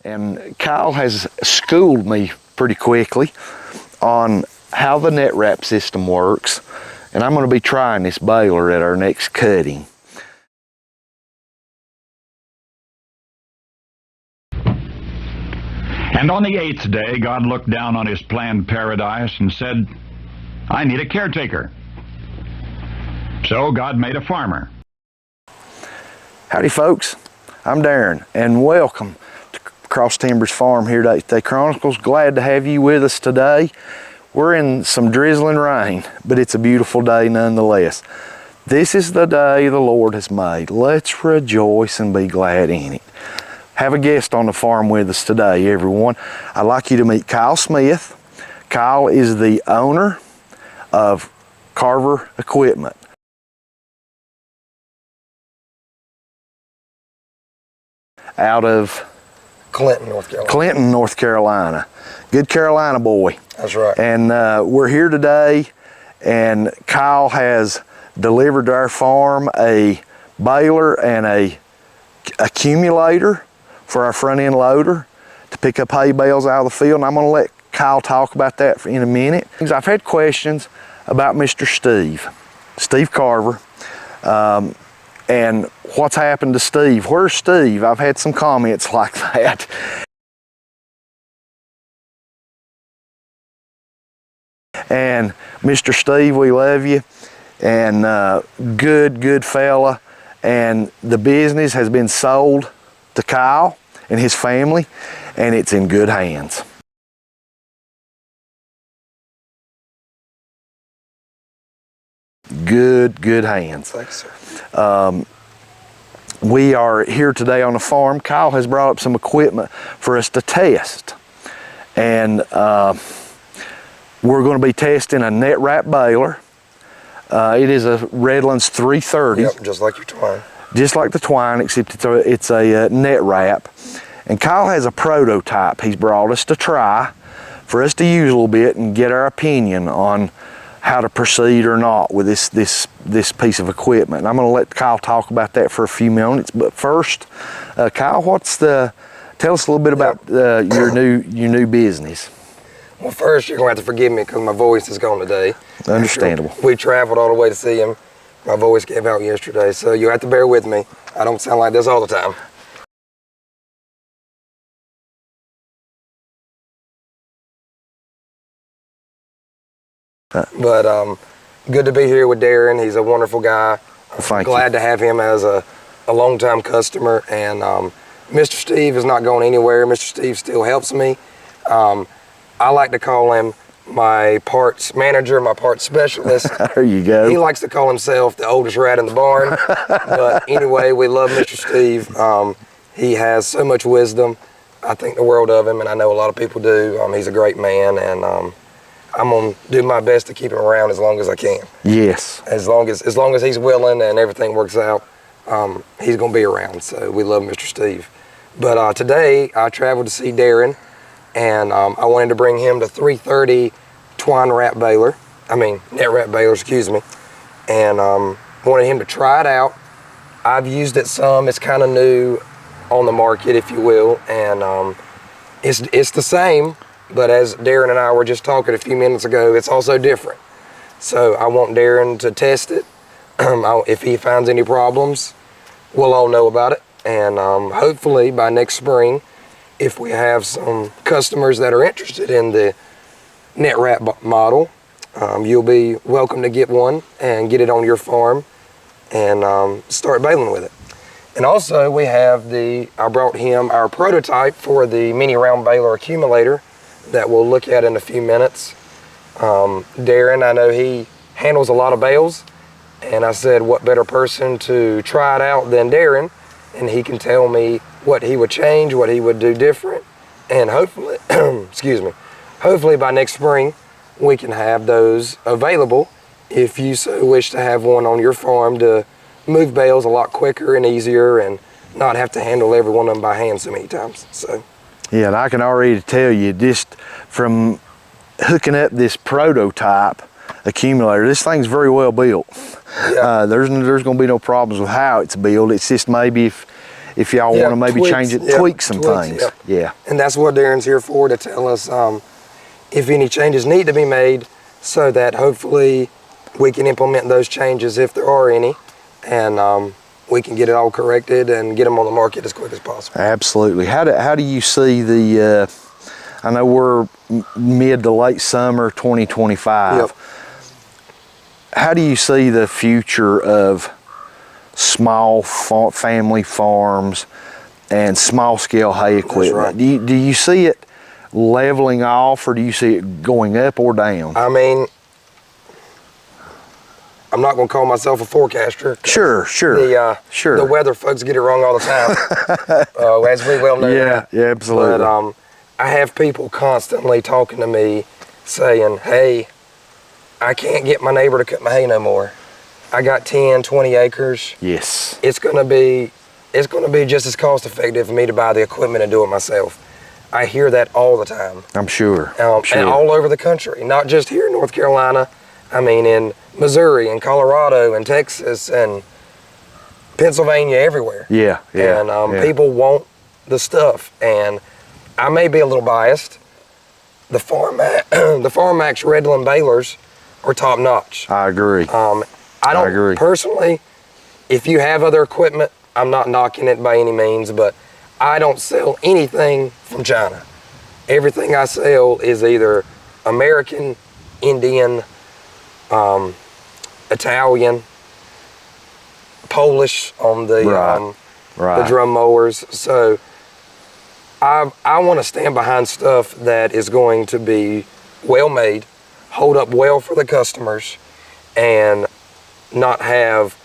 And Kyle has schooled me pretty quickly on how the net wrap system works, and I'm going to be trying this baler at our next cutting. And on the 8th day, God looked down on his planned paradise and said, I need a caretaker. So God made a farmer. Howdy folks, I'm Darren, and welcome to Cross Timbers Farm here at 8th Day Chronicles. Glad to have you with us today. We're in some drizzling rain, but it's a beautiful day nonetheless. This is the day the Lord has made. Let's rejoice and be glad in it. Have a guest on the farm with us today, everyone. I'd like you to meet Kyle Smith. Kyle is the owner of Carver Equipment. Out of Clinton, North Carolina. Clinton, North Carolina. Good Carolina boy. That's right. And we're here today, and Kyle has delivered to our farm a baler and a accumulator for our front end loader to pick up hay bales out of the field, and I'm going to let Kyle talk about that in a minute. I've had questions about Mr. Steve Carver, and what's happened to Steve? Where's Steve? I've had some comments like that. And Mr. Steve, we love you, and good fella, and the business has been sold to Kyle and his family, and it's in good hands. Good hands. Thanks, sir. We are here today on the farm. Kyle has brought up some equipment for us to test, and we're going to be testing a net wrap baler. It is a Redlands 330. Yep, just like your twine. Just like the twine, except it's a net wrap. And Kyle has a prototype he's brought us to try for us to use a little bit and get our opinion on how to proceed or not with this piece of equipment. And I'm going to let Kyle talk about that for a few minutes. But first, Kyle, tell us a little bit about your new business. Well, first you're going to have to forgive me because my voice is gone today. Understandable. We traveled all the way to see him. My voice gave out yesterday, so you have to bear with me. I don't sound like this all the time. But good to be here with Darren. He's a wonderful guy. Thank you. Glad to have him as a longtime customer. And Mr. Steve is not going anywhere. Mr. Steve still helps me. I like to call him my parts manager, my parts specialist. There you go. He likes to call himself the oldest rat in the barn. But anyway, we love Mr. Steve. He has so much wisdom. I think the world of him, and I know a lot of people do. He's a great man, and I'm gonna do my best to keep him around as long as I can. Yes. As long as he's willing and everything works out, he's gonna be around. So we love Mr. Steve. But today I traveled to see Darren, and I wanted to bring him the 330 net wrap baler, excuse me, and wanted him to try it out. I've used it some. It's kind of new on the market, if you will, and it's the same, but as Darren and I were just talking a few minutes ago, it's also different. So I want Darren to test it. If he finds any problems, we'll all know about it, and hopefully by next spring, if we have some customers that are interested in the net wrap model, you'll be welcome to get one and get it on your farm and start baling with it. And also we have I brought him our prototype for the mini round baler accumulator that we'll look at in a few minutes. Darren, I know he handles a lot of bales, and I said what better person to try it out than Darren, and he can tell me what he would change, what he would do different, and hopefully, hopefully by next spring we can have those available if you so wish to have one on your farm to move bales a lot quicker and easier and not have to handle every one of them by hand so many times. So. Yeah, and I can already tell you just from hooking up this prototype accumulator, this thing's very well built. Yeah. There's going to be no problems with how it's built. It's just maybe if y'all want to maybe tweaks, change it, yeah, tweak some tweaks, things. yeah. Yeah. And that's what Darren's here for, to tell us if any changes need to be made, so that hopefully we can implement those changes if there are any, and we can get it all corrected and get them on the market as quick as possible. Absolutely. How do you see the, I know we're mid to late summer 2025. Yep. How do you see the future of small family farms and small scale hay equipment? right. Do you see it leveling off, or do you see it going up or down? I mean, I'm not going to call myself a forecaster. Sure. The weather folks get it wrong all the time, as we well know. Yeah, absolutely. But I have people constantly talking to me saying, hey, I can't get my neighbor to cut my hay no more. I got 10, 20 acres. Yes. It's going to be just as cost effective for me to buy the equipment and do it myself. I hear that all the time. I'm sure. And all over the country, not just here in North Carolina. I mean, in Missouri and Colorado and Texas and Pennsylvania, everywhere. Yeah. And people want the stuff. And I may be a little biased. The Farmax Redland balers are top notch. I agree. I don't agree. Personally, if you have other equipment, I'm not knocking it by any means, but I don't sell anything from China. Everything I sell is either American, Indian, Italian, Polish on the the drum mowers. So I want to stand behind stuff that is going to be well made, hold up well for the customers, and not have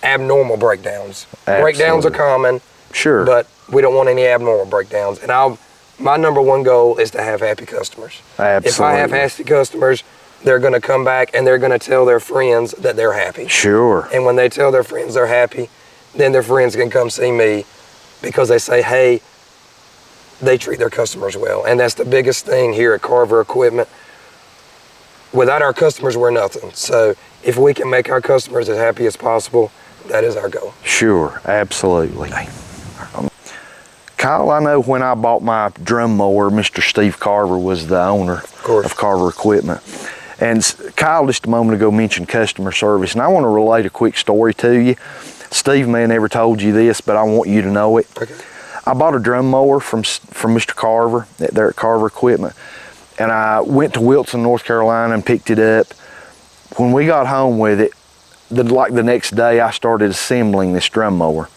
abnormal breakdowns. Absolutely. Breakdowns are common, Sure. but we don't want any abnormal breakdowns. And my number one goal is to have happy customers. Absolutely. If I have happy customers, they're going to come back and they're going to tell their friends that they're happy. Sure. And when they tell their friends they're happy, then their friends can come see me because they say, hey, they treat their customers well. And that's the biggest thing here at Carver Equipment. Without our customers, we're nothing. So if we can make our customers as happy as possible, that is our goal. Sure, absolutely. Kyle, I know when I bought my drum mower, Mr. Steve Carver was the owner of Carver Equipment. And Kyle just a moment ago mentioned customer service, and I want to relate a quick story to you. Steve may have never told you this, but I want you to know it. Okay. I bought a drum mower from Mr. Carver there at Carver Equipment, and I went to Wilson, North Carolina, and picked it up. When we got home with it, the next day, I started assembling this drum mower.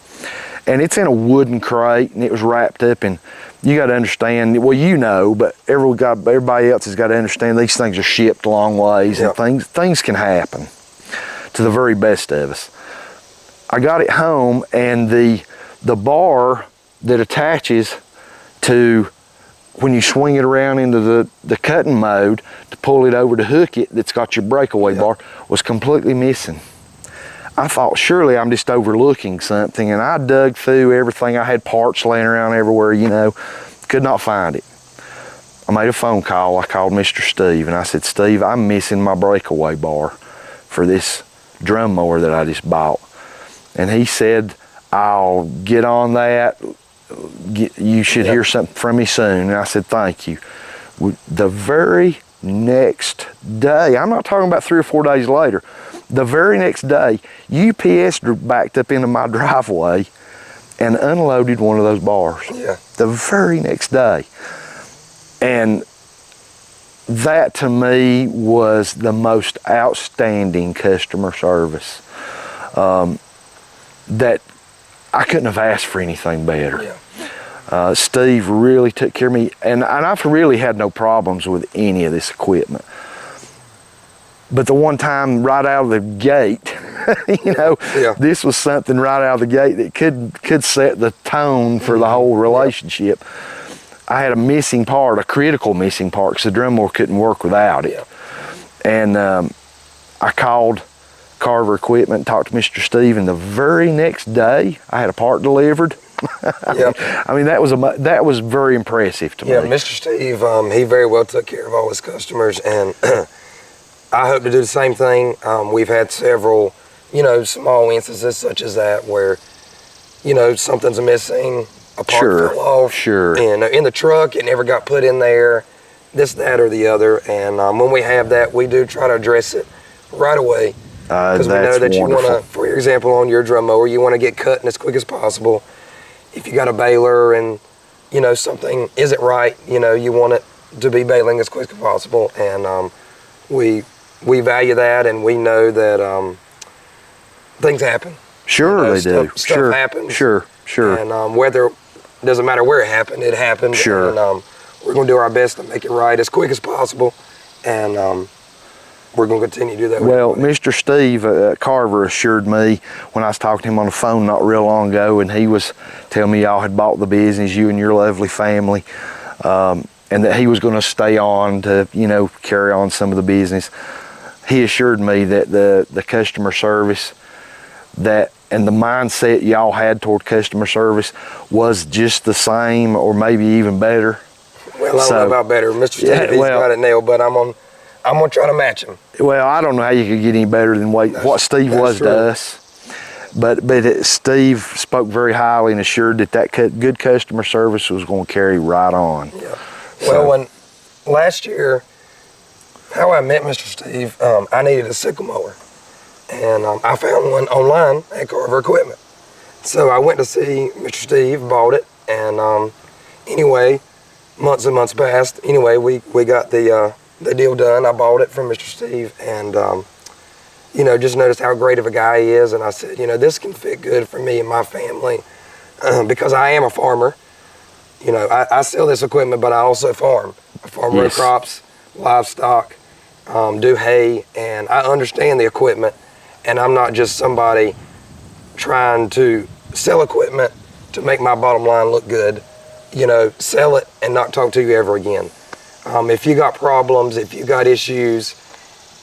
And it's in a wooden crate, and it was wrapped up in, you got to understand, well, you know, but everybody else has got to understand these things are shipped a long ways, and things can happen to the very best of us. I got it home, and the bar that attaches to when you swing it around into the cutting mode to pull it over to hook it, that's got your breakaway bar, was completely missing. I thought, surely I'm just overlooking something, and I dug through everything. I had parts laying around everywhere, you know, could not find it. I made a phone call. I called Mr. Steve, and I said, Steve, I'm missing my breakaway bar for this drum mower that I just bought. And he said, I'll get on that. You should hear something from me soon. And I said, thank you. The very next day, I'm not talking about 3 or 4 days later, the very next day, UPS backed up into my driveway and unloaded one of those bars. Yeah. The very next day. And that to me was the most outstanding customer service that I couldn't have asked for anything better. Yeah. Steve really took care of me, and I've really had no problems with any of this equipment. But the one time right out of the gate, you know, this was something right out of the gate that could set the tone for the whole relationship. I had a missing part, a critical missing part, because the drum mower couldn't work without it. And I called Carver Equipment, talked to Mr. Steve, and the very next day I had a part delivered. I mean, that was very impressive to me. Yeah, Mr. Steve, he very well took care of all his customers, and I hope to do the same thing. We've had several, you know, small instances such as that where you know, something's missing, a part Sure, fell off. sure. And in the truck, it never got put in there, this, that, or the other. And when we have that, we do try to address it right away. Because we know that That's you want wonderful. to, for example, on your drum mower, you want to get cutting as quick as possible. If you got a baler and, you know, something isn't right, you know, you want it to be baling as quick as possible. And we value that, and we know that things happen. Sure, You know, they do. Stuff Sure, happens. sure, sure. And whether, doesn't matter where it happened, it happened. Sure. And we're going to do our best to make it right as quick as possible. And we're going to continue to do that. Well, Mr. Steve Carver assured me when I was talking to him on the phone not real long ago, and he was telling me y'all had bought the business, you and your lovely family, and that he was going to stay on to, you know, carry on some of the business. He assured me that the customer service and the mindset y'all had toward customer service was just the same or maybe even better. Well, I don't know about better. Mr. Steve, Yeah, he's well, got it nailed, but I'm going to try to match him. Well, I don't know how you could get any better than what Steve was true. to us. But Steve spoke very highly and assured that good customer service was going to carry right on. Yeah. Well, when last year, how I met Mr. Steve, I needed a sickle mower. And I found one online at Carver Equipment. So I went to see Mr. Steve, bought it, and anyway, months and months passed. Anyway, we got the deal done. I bought it from Mr. Steve, and you know, just noticed how great of a guy he is. And I said, you know, this can fit good for me and my family because I am a farmer. You know, I sell this equipment, but I also farm. I farm row crops, livestock, do hay, and I understand the equipment. And I'm not just somebody trying to sell equipment to make my bottom line look good. You know, sell it and not talk to you ever again. If you got problems, if you got issues,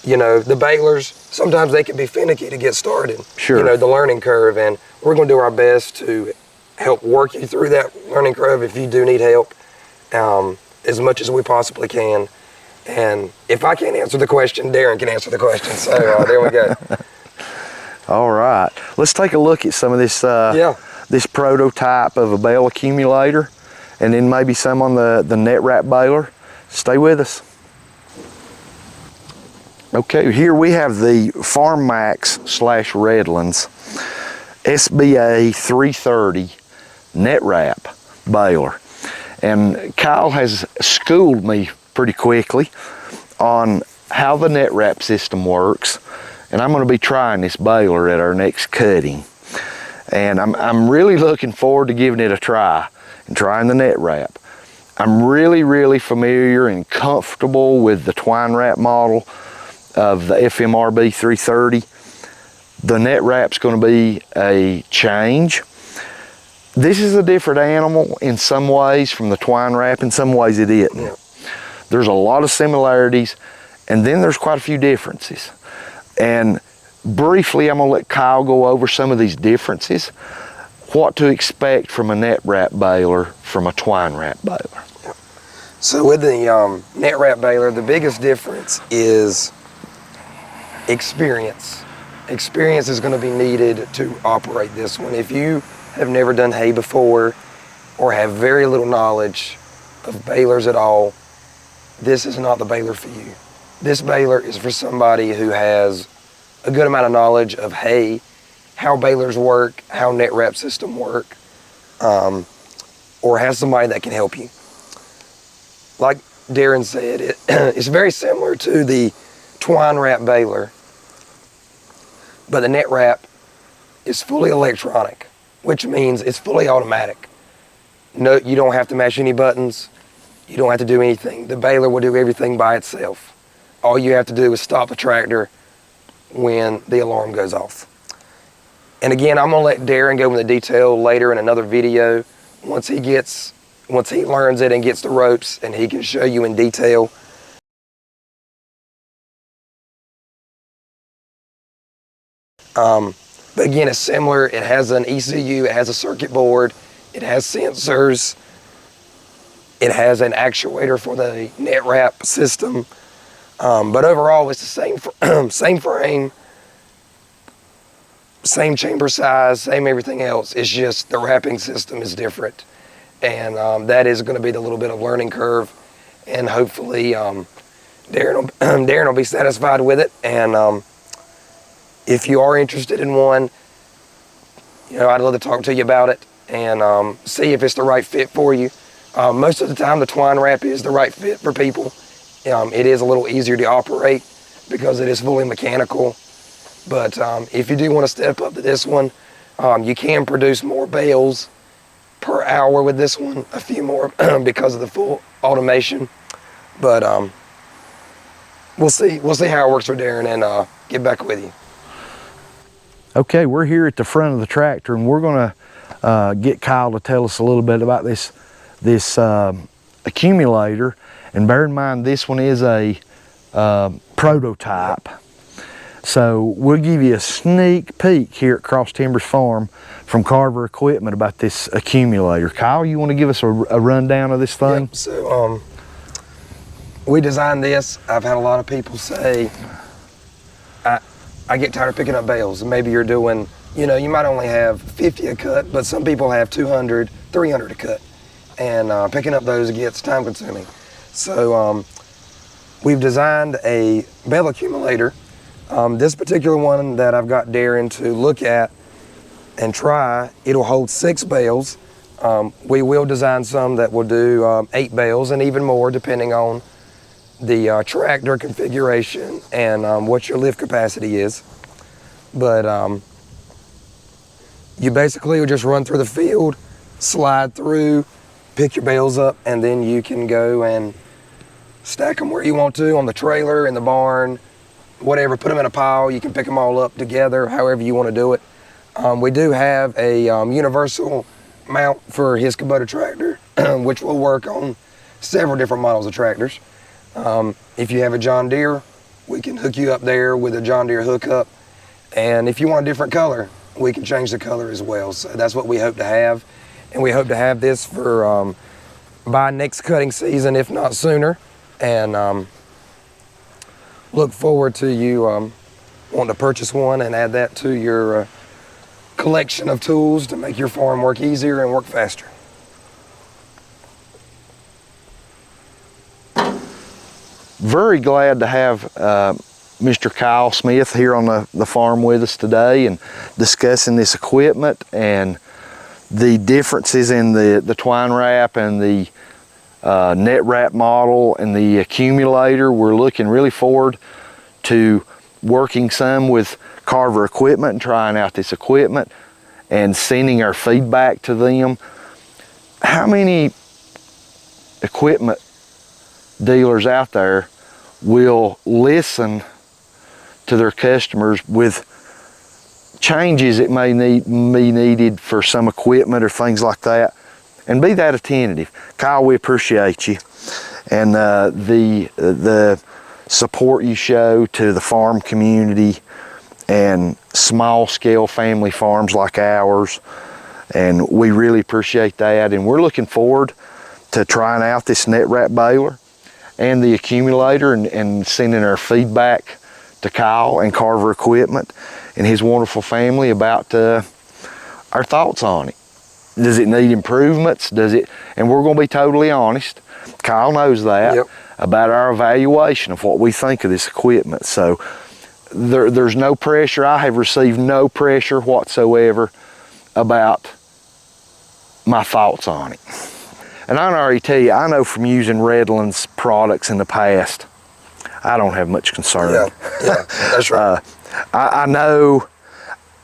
you know, the balers, sometimes they can be finicky to get started. Sure. You know, the learning curve, and we're going to do our best to help work you through that learning curve if you do need help, as much as we possibly can. And if I can't answer the question, Darren can answer the question. So there we go. All right. Let's take a look at some of this this prototype of a bale accumulator, and then maybe some on the net wrap baler. Stay with us. Okay, here we have the Farm Max / Redlands SBA 330 net wrap baler. And Kyle has schooled me pretty quickly on how the net wrap system works. And I'm going to be trying this baler at our next cutting. And I'm really looking forward to giving it a try and trying the net wrap. I'm really familiar and comfortable with the twine wrap model of the FMRB 330. The net wrap's going to be a change. This is a different animal in some ways from the twine wrap. In some ways it isn't. Yeah. There's a lot of similarities, and then there's quite a few differences. And briefly, I'm going to let Kyle go over some of these differences, what to expect from a net wrap baler from a twine wrap baler. So with the net wrap baler, the biggest difference is experience. Experience is going to be needed to operate this one. If you have never done hay before or have very little knowledge of balers at all, this is not the baler for you. This baler is for somebody who has a good amount of knowledge of hay, how balers work, how net wrap system work, or has somebody that can help you. Like Darren said, it's very similar to the twine wrap baler, but the net wrap is fully electronic, which means it's fully automatic. No, you don't have to mash any buttons. You don't have to do anything. The baler will do everything by itself. All you have to do is stop the tractor when the alarm goes off. And again, I'm gonna let Darren go into detail later in another video. Once he learns it and gets the ropes, and he can show you in detail. But again, it's similar. It has an ECU, it has a circuit board, it has sensors, it has an actuator for the net wrap system. But overall, it's the same frame, same chamber size, same everything else. It's just the wrapping system is different. And that is going to be the little bit of learning curve. And hopefully Darren will be satisfied with it. And if you are interested in one, I'd love to talk to you about it and see if it's the right fit for you. Most of the time, the twine wrap is the right fit for people. It is a little easier to operate because it is fully mechanical. But if you do want to step up to this one, you can produce more bales per hour with this one, a few more because of the full automation. But we'll see how it works for Darren and get back with you. Okay, we're here at the front of the tractor, and we're gonna get Kyle to tell us a little bit about this accumulator. And bear in mind, this one is a prototype. So we'll give you a sneak peek here at Cross Timbers Farm from Carver Equipment about this accumulator. Kyle, you want to give us a rundown of this thing? Yep. So we designed this. I've had a lot of people say, I get tired of picking up bales. Maybe you're doing, you might only have 50 a cut, but some people have 200, 300 a cut. And picking up those gets time consuming. So we've designed a bale accumulator. This particular one that I've got Darren to look at and try, it'll hold 6 bales. We will design some that will do 8 bales and even more depending on the tractor configuration and what your lift capacity is. But you basically will just run through the field, slide through, pick your bales up, and then you can go and stack them where you want to on the trailer, in the barn, whatever. Put them in a pile. You can pick them all up together, however you want to do it. We do have a universal mount for his Kubota tractor, which will work on several different models of tractors. If you have a John Deere, we can hook you up there with a John Deere hookup. And if you want a different color, we can change the color as well. So that's what we hope to have. And we hope to have this for by next cutting season, if not sooner. And look forward to you wanting to purchase one and add that to your collection of tools to make your farm work easier and work faster. Very glad to have Mr. Kyle Smith here on the farm with us today and discussing this equipment and the differences in the twine wrap and the net wrap model and the accumulator. We're looking really forward to working some with Carver Equipment and trying out this equipment and sending our feedback to them. How many equipment dealers out there will listen to their customers with changes that may be needed for some equipment or things like that, and be that attentive? Kyle, we appreciate you and the support you show to the farm community and small scale family farms like ours, and we really appreciate that. And we're looking forward to trying out this net wrap baler and the accumulator and sending our feedback to Kyle and Carver Equipment and his wonderful family about our thoughts on it. Does it need improvements? Does it? And we're going to be totally honest. Kyle knows that. Yep. About our evaluation of what we think of this equipment. So there's no pressure. I have received no pressure whatsoever about my thoughts on it. And I can already tell you, I know from using Redland's products in the past, I don't have much concern. Yeah, that's right. I know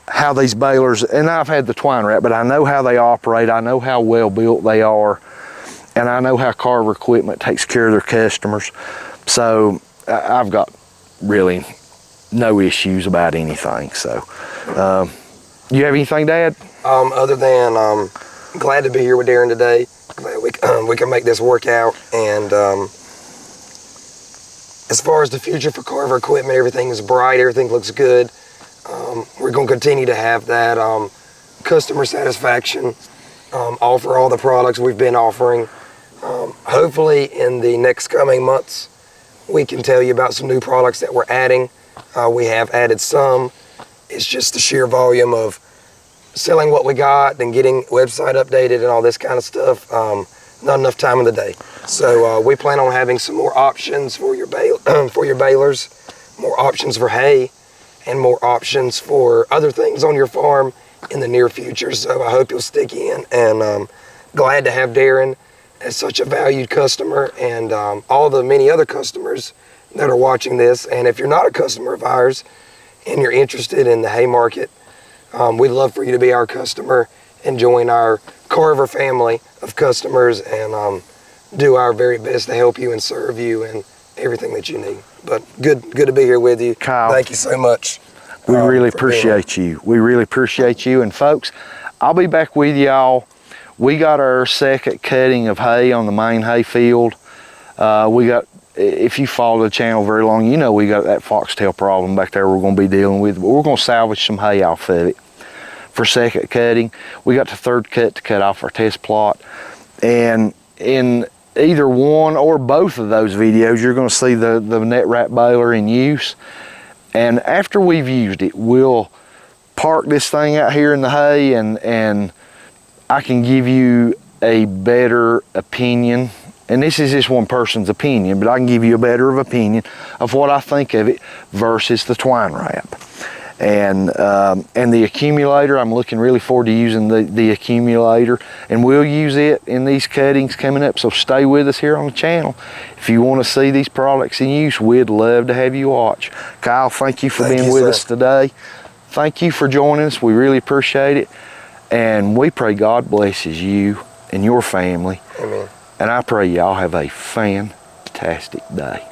how these balers, and I've had the twine wrap, but I know how they operate. I know how well built they are, and I know how Carver Equipment takes care of their customers. So I've got really no issues about anything. So, you have anything to add? Other than glad to be here with Darren today. Glad we can make this work out. And as far as the future for Carver Equipment, everything is bright. Everything looks good. We're going to continue to have that customer satisfaction, offer all the products we've been offering. Hopefully in the next coming months, we can tell you about some new products that we're adding. We have added some, it's just the sheer volume of selling what we got and getting website updated and all this kind of stuff. Not enough time in the day. So we plan on having some more options for your for your balers, more options for hay, and more options for other things on your farm in the near future. So I hope you'll stick in, and glad to have Darren as such a valued customer, and all the many other customers that are watching this. And if you're not a customer of ours and you're interested in the hay market, we'd love for you to be our customer and join our Carver family of customers, and do our very best to help you and serve you and everything that you need. But good to be here with you. Kyle, thank you so much. We really appreciate you. We really appreciate you. And folks, I'll be back with y'all. We got our second cutting of hay on the main hay field. If you follow the channel very long, you know we got that foxtail problem back there we're going to be dealing with. But we're going to salvage some hay off of it for second cutting. We got the third cut to cut off our test plot. And in either one or both of those videos, you're going to see the net wrap baler in use. And after we've used it, we'll park this thing out here in the hay, and I can give you a better opinion. And this is just one person's opinion, but I can give you a better opinion of what I think of it versus the twine wrap. And the accumulator, I'm looking really forward to using the accumulator, and we'll use it in these cuttings coming up. So stay with us here on the channel. If you want to see these products in use, we'd love to have you watch. Kyle, thank you for being with us today. Thank you for joining us. We really appreciate it. And we pray God blesses you and your family. Amen. And I pray y'all have a fantastic day.